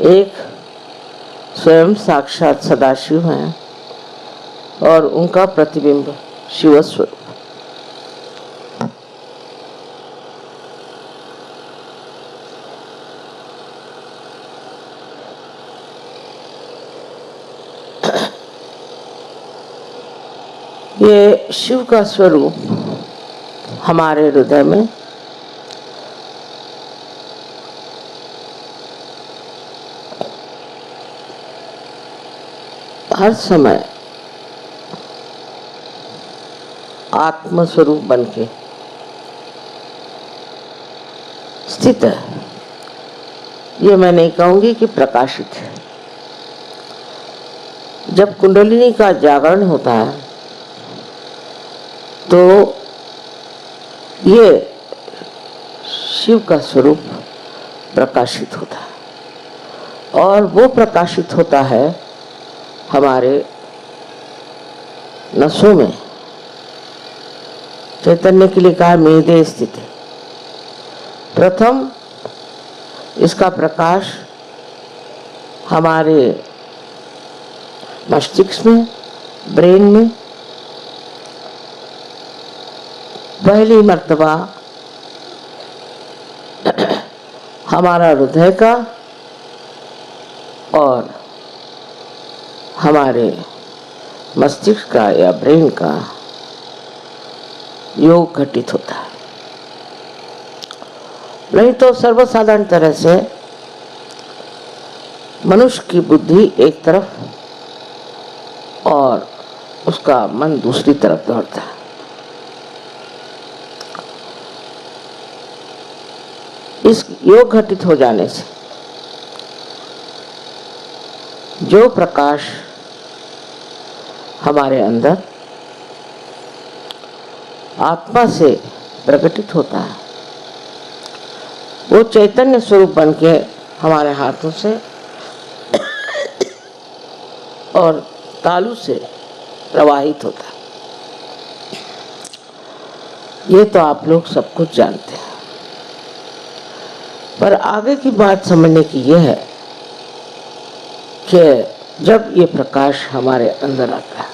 एक स्वयं साक्षात सदाशिव हैं और उनका प्रतिबिंब शिव स्वरूप। ये शिव का स्वरूप हमारे हृदय में हर समय आत्म स्वरूप बन के स्थित है। ये मैं नहीं कहूंगी कि प्रकाशित है। जब कुंडलिनी का जागरण होता है तो ये शिव का स्वरूप प्रकाशित होता है और वो प्रकाशित होता है हमारे नसों में। चैतन्य के लिए कहा मेदे स्थित है। प्रथम इसका प्रकाश हमारे मस्तिष्क में, ब्रेन में पहली मर्तबा हमारा हृदय का और हमारे मस्तिष्क का या ब्रेन का योग घटित होता है। नहीं तो सर्वसाधारण तरह से मनुष्य की बुद्धि एक तरफ और उसका मन दूसरी तरफ दौड़ता है। इस योग घटित हो जाने से जो प्रकाश हमारे अंदर आत्मा से प्रकटित होता है वो चैतन्य स्वरूप बन के हमारे हाथों से और तालू से प्रवाहित होता है। ये तो आप लोग सब कुछ जानते हैं, पर आगे की बात समझने की यह है कि जब ये प्रकाश हमारे अंदर आता है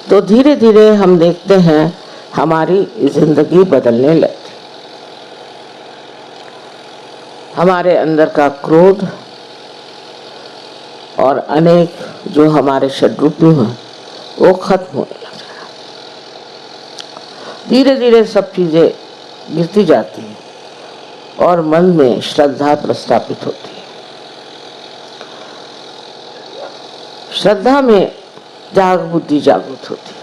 तो धीरे धीरे हम देखते हैं हमारी जिंदगी बदलने लगती। हमारे अंदर का क्रोध और अनेक जो हमारे षड्रूपी हैं वो खत्म होने लग रहा है। धीरे धीरे सब चीजें गिरती जाती है और मन में श्रद्धा प्रस्थापित होती है। श्रद्धा में जाग बुद्धि जागृत होती है।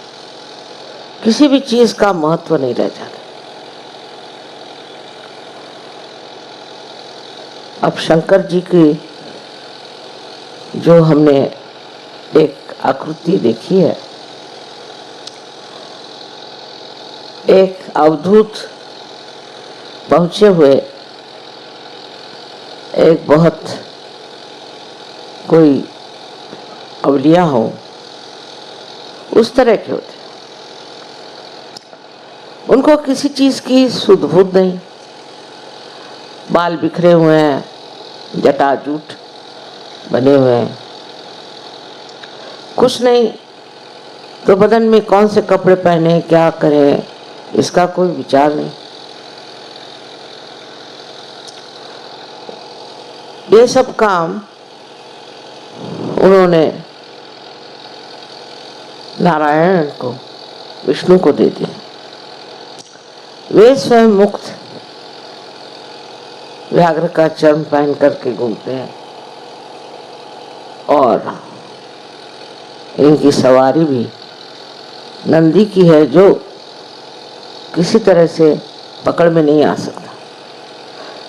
किसी भी चीज का महत्व नहीं रह जाता। अब शंकर जी की जो हमने एक आकृति देखी है, एक अवधूत पहुंचे हुए एक बहुत कोई अवलिया हो उस तरह के होते। उनको किसी चीज की सुध बुध नहीं, बाल बिखरे हुए हैं, जटाजूट बने हुए हैं, कुछ नहीं तो बदन में कौन से कपड़े पहने, क्या करें, इसका कोई विचार नहीं। ये सब काम उन्होंने नारायण को, विष्णु को दे दिया। वे स्वयं मुक्त व्याघ्र का चर्म पहन करके घूमते हैं और इनकी सवारी भी नंदी की है जो किसी तरह से पकड़ में नहीं आ सकता।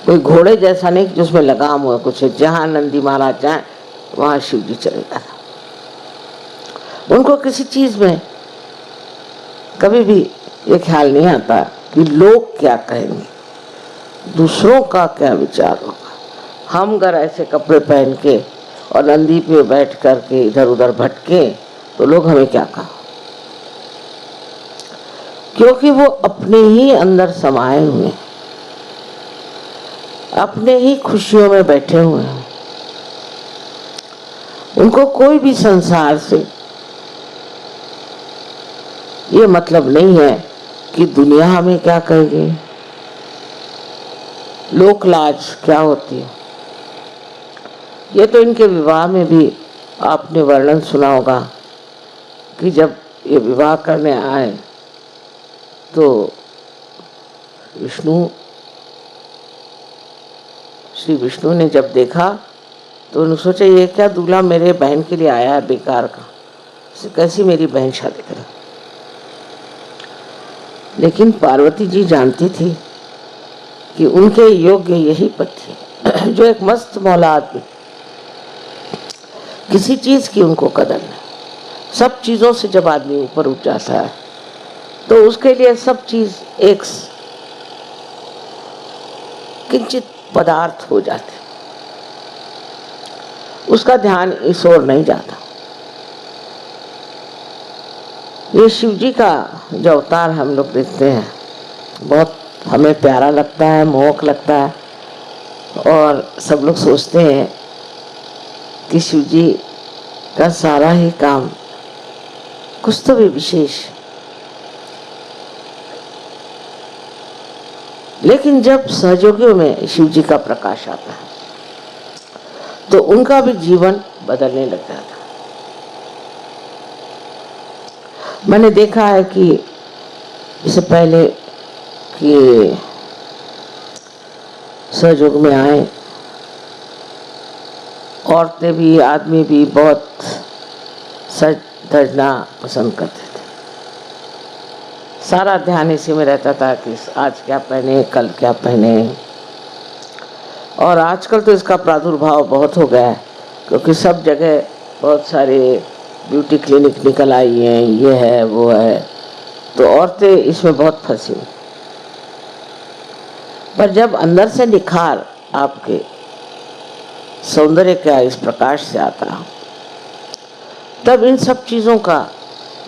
कोई घोड़े जैसा नहीं जिसमें लगाम हुआ कुछ है। जहां नंदी महाराज जाए वहां शिव जी चले जाता। उनको किसी चीज में कभी भी ये ख्याल नहीं आता कि लोग क्या कहेंगे, दूसरों का क्या विचार होगा। हम अगर ऐसे कपड़े पहन के और नंदी पे बैठ करके इधर उधर भटके तो लोग हमें क्या कहा, क्योंकि वो अपने ही अंदर समाये हुए। अपने ही खुशियों में बैठे हुए हैं। उनको कोई भी संसार से ये मतलब नहीं है कि दुनिया हमें क्या कहेगी, लोक लाज क्या होती है। ये तो इनके विवाह में भी आपने वर्णन सुना होगा कि जब ये विवाह करने आए तो श्री विष्णु ने जब देखा तो उन्होंने सोचा ये क्या दूल्हा मेरे बहन के लिए आया है बेकार का, कैसी मेरी बहन शादी करे। लेकिन पार्वती जी जानती थी कि उनके योग्य यही पति जो एक मस्त मौला आदमी, किसी चीज की उनको कदर नहीं। सब चीजों से जब आदमी ऊपर उठ जाता है तो उसके लिए सब चीज एक किंचित पदार्थ हो जाते, उसका ध्यान इस ओर नहीं जाता। ये शिव जी का जो अवतार हम लोग देखते हैं बहुत हमें प्यारा लगता है, मोहक लगता है, और सब लोग सोचते हैं कि शिव जी का सारा ही काम कुछ तो भी विशेष। लेकिन जब सहयोगियों में शिव जी का प्रकाश आता है तो उनका भी जीवन बदलने लग जाता है। मैंने देखा है कि इससे पहले कि सहयोग में आए, औरतें भी आदमी भी बहुत सज धजना पसंद करते थे। सारा ध्यान इसी में रहता था कि आज क्या पहने, कल क्या पहने। और आजकल तो इसका प्रादुर्भाव बहुत हो गया है क्योंकि सब जगह बहुत सारे ब्यूटी क्लिनिक निकल आई हैं, ये है वो है, तो औरतें इसमें बहुत फंसी। पर जब अंदर से निखार आपके सौंदर्य का इस प्रकाश से आता तब इन सब चीजों का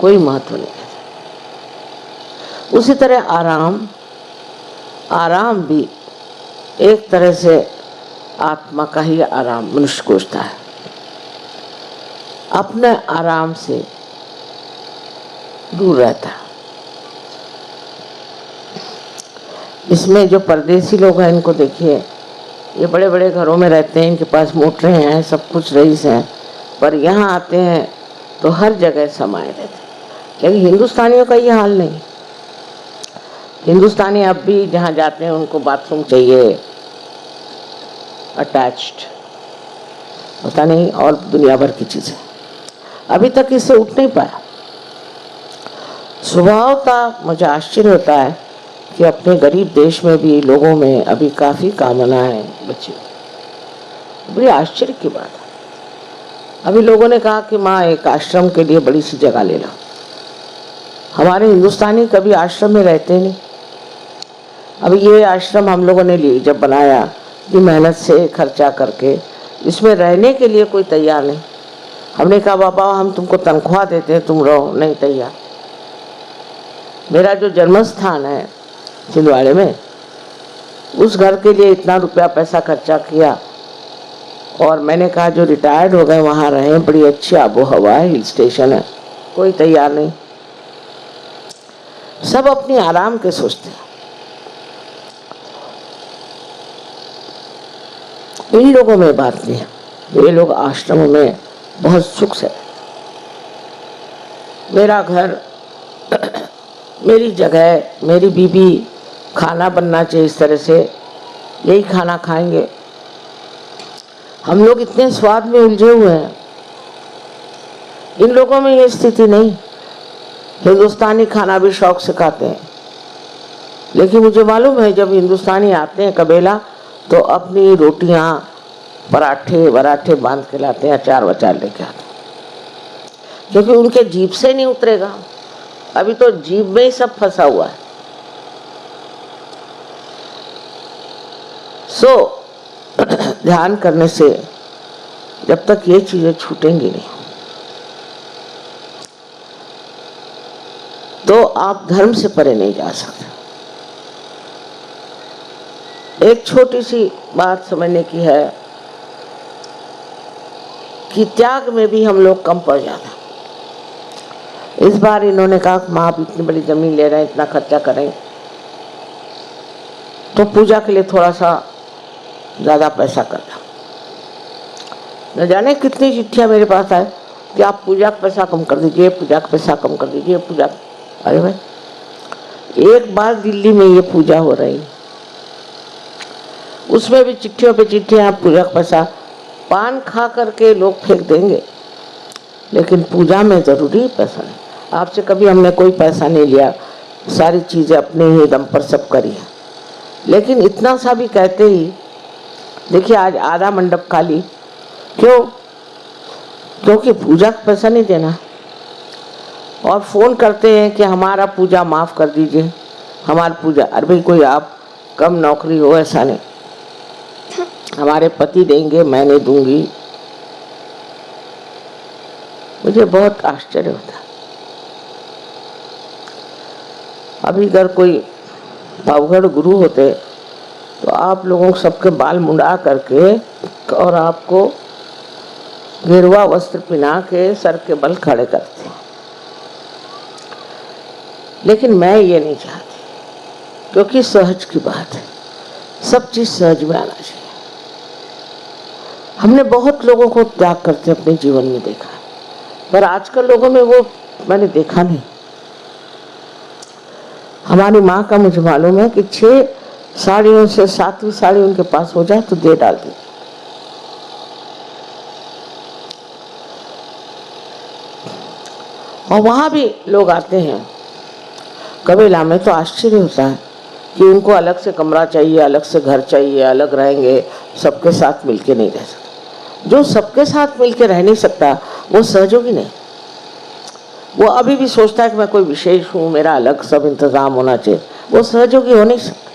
कोई महत्व नहीं है। उसी तरह आराम भी एक तरह से आत्मा का ही आराम मनुष्य खोजता है। अपने आराम से दूर रहता है। इसमें जो परदेसी लोग हैं इनको देखिए, ये बड़े बड़े घरों में रहते हैं, इनके पास मोटरें हैं, सब कुछ रईस हैं, पर यहाँ आते हैं तो हर जगह समाये रहते हैं। लेकिन हिंदुस्तानियों का ये हाल नहीं। हिंदुस्तानी अब भी जहाँ जाते हैं उनको बाथरूम चाहिए अटैच्ड, पता नहीं और दुनिया भर की चीजें। अभी तक इससे उठ नहीं पाया। स्वभाव का मुझे आश्चर्य होता है कि अपने गरीब देश में भी लोगों में अभी काफी कामनाएं बची। बड़ी आश्चर्य की बात है। अभी लोगों ने कहा कि माँ एक आश्रम के लिए बड़ी सी जगह ले लो। हमारे हिंदुस्तानी कभी आश्रम में रहते नहीं। अभी ये आश्रम हम लोगों ने लिए जब बनाया कि मेहनत से खर्चा करके, इसमें रहने के लिए कोई तैयार नहीं। हमने कहा बाबा हम तुमको तनख्वाह देते हैं, तुम रहो, नहीं तैयार। मेरा जो जन्म स्थान है छिंदवाड़े में, उस घर के लिए इतना रुपया पैसा खर्चा किया और मैंने कहा जो रिटायर्ड हो गए वहाँ रहें, बड़ी अच्छी आबो हवा है, हिल स्टेशन है, कोई तैयार नहीं। सब अपनी आराम के सोचते हैं। इन लोगों में बात नहीं है। ये लोग आश्रमों में बहुत सुख से, मेरा घर मेरी जगह, मेरी बीबी, खाना बनना चाहिए इस तरह से, यही खाना खाएंगे। हम लोग इतने स्वाद में उलझे हुए हैं, इन लोगों में ये स्थिति नहीं। हिंदुस्तानी खाना भी शौक से खाते हैं, लेकिन मुझे मालूम है जब हिंदुस्तानी आते हैं कबीला तो अपनी रोटियां पराठे वराठे बांध के लाते हैं, अचार वचार लेके आते हैं, क्योंकि उनके जीभ से नहीं उतरेगा। अभी तो जीभ में ही सब फंसा हुआ है। ध्यान करने से जब तक ये चीजें छूटेंगी नहीं तो आप धर्म से परे नहीं जा सकते। एक छोटी सी बात समझने की है कि त्याग में भी हम लोग कम पड़ जाते हैं। इस बार इन्होंने कहा माँ आप इतनी बड़ी जमीन ले रहे हैं, इतना खर्चा करें तो पूजा के लिए थोड़ा सा ज़्यादा पैसा करना। न जाने कितनी चिट्ठियाँ मेरे पास आए कि आप पूजा का पैसा कम कर दीजिए, पूजा का पैसा कम कर दीजिए, पूजा। अरे भाई, एक बार दिल्ली में ये पूजा हो रही, उसमें भी चिट्ठियों पे चिट्ठियाँ, पूजा का पैसा। पान खा करके लोग फेंक देंगे, लेकिन पूजा में ज़रूरी पैसा नहीं। आपसे कभी हमने कोई पैसा नहीं लिया, सारी चीज़ें अपने ही दम पर सब करी है। लेकिन इतना सा भी कहते ही, देखिए आज आधा मंडप खाली, क्यों? क्योंकि पूजा का पैसा नहीं देना। और फ़ोन करते हैं कि हमारा पूजा माफ़ कर दीजिए, हमारी पूजा। अरे भाई, कोई आप कम नौकरी हो ऐसा नहीं, हमारे पति देंगे, मैं नहीं दूंगी। मुझे बहुत आश्चर्य होता है। अभी अगर कोई पावगढ़ गुरु होते तो आप लोगों को सबके बाल मुंडा करके और आपको गेरुआ वस्त्र पहना के सर के बल खड़े करते। लेकिन मैं ये नहीं चाहती, क्योंकि सहज की बात है, सब चीज सहज में आना चाहिए। हमने बहुत लोगों को त्याग करते अपने जीवन में देखा है, पर आजकल लोगों में वो मैंने देखा नहीं। हमारी माँ का मुझे मालूम है कि 6 साड़ियों से 7वीं साड़ी उनके पास हो जाए तो दे डालती। और वहां भी लोग आते हैं कबीला में, तो आश्चर्य होता है कि उनको अलग से कमरा चाहिए, अलग से घर चाहिए, अलग रहेंगे, सबके साथ मिलके नहीं रह सकते। जो सबके साथ मिलके रह नहीं सकता वो सहयोगी नहीं। वो अभी भी सोचता है कि मैं कोई विशेष हूँ, मेरा अलग सब इंतजाम होना चाहिए। वो सहयोगी हो नहीं सकता।